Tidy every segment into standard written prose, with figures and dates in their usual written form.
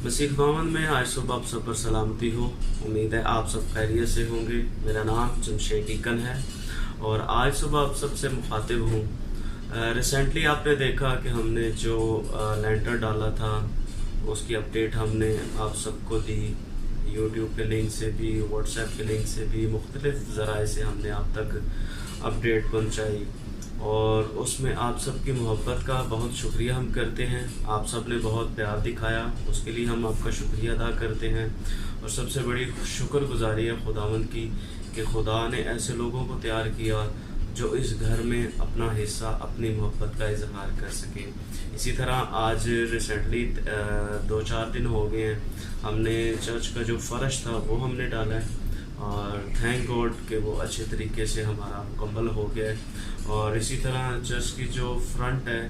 मसीह खुदावंद में आज सुबह आप सब पर सलामती हो। उम्मीद है आप सब खैरियत से होंगे। मेरा नाम जमशेद ईकन है और आज सुबह आप सबसे मुखातिब हूँ। रिसेंटली आपने देखा कि हमने जो लेंटर डाला था उसकी अपडेट हमने आप सबको दी। यूट्यूब के लिंक से भी, व्हाट्सएप के लिंक से भी, मुख्तलिफ ज़राए से हमने आप तक अपडेट पहुँचाई और उसमें आप सबकी मोहब्बत का बहुत शुक्रिया हम करते हैं। आप सब ने बहुत प्यार दिखाया, उसके लिए हम आपका शुक्रिया अदा करते हैं। और सबसे बड़ी शुक्रगुजारी है खुदावंद की कि खुदा ने ऐसे लोगों को तैयार किया जो इस घर में अपना हिस्सा, अपनी मोहब्बत का इजहार कर सके। इसी तरह आज रिसेंटली 2-4 दिन हो गए हैं, हमने चर्च का जो फ़र्श था वो हमने डाला है और थैंक गॉड कि वो अच्छे तरीके से हमारा मुकम्मल हो गया है। और इसी तरह चर्च की जो फ्रंट है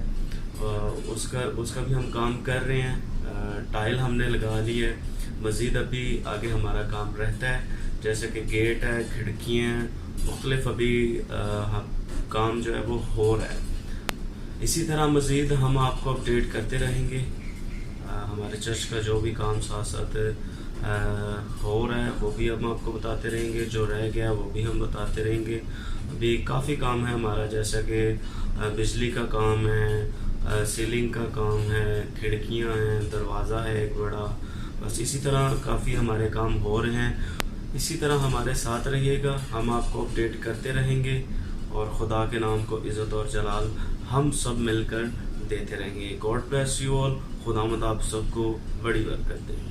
उसका भी हम काम कर रहे हैं। टाइल हमने लगा ली है, मज़ीद अभी आगे हमारा काम रहता है, जैसे कि गेट है, खिड़कियाँ, मुख्तलिफ अभी काम जो है वो हो रहा है। इसी तरह मज़ीद हम आपको अपडेट करते रहेंगे। हमारे चर्च का जो भी काम साथ साथ हो रहा है वो भी हम आपको बताते रहेंगे, जो रह गया वो भी हम बताते रहेंगे। अभी काफ़ी काम है हमारा, जैसा कि बिजली का काम है, सीलिंग का काम है, खिड़कियां हैं, दरवाज़ा है एक बड़ा। बस इसी तरह काफ़ी हमारे काम हो रहे हैं। इसी तरह हमारे साथ रहिएगा, हम आपको अपडेट करते रहेंगे और खुदा के नाम को इज़्ज़त और जलाल हम सब मिलकर देते रहेंगे। God bless you all. खुदावंद आप सबको बड़ी बरकत दे।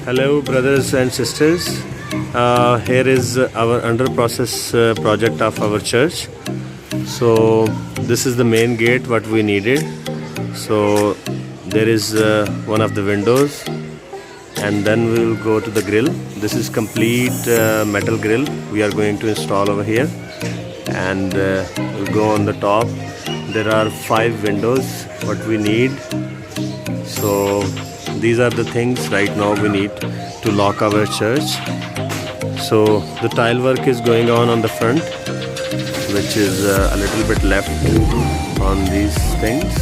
Hello brothers and sisters, here is our under process project of our church. So this is the main gate what we needed. So there is one of the windows and then we will go to the grill. This is complete metal grill we are going to install over here, and we'll go on the top. There are 5 windows what we need. So these are the things right now we need to lock our church. So the tile work is going on the front, which is a little bit left on these things.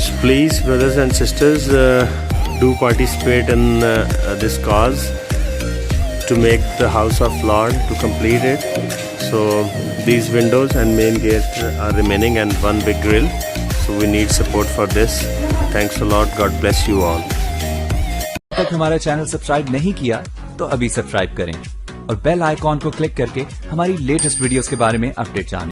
So please brothers and sisters, do participate in this cause to make the house of Lord, to complete it. So these windows and main gate are remaining and one big grill. So we need support for this. Thanks a lot. God bless you all. अब तक हमारा channel subscribe नहीं किया तो अभी subscribe करें और bell icon को क्लिक करके हमारी लेटेस्ट वीडियोस के बारे में अपडेट जानें।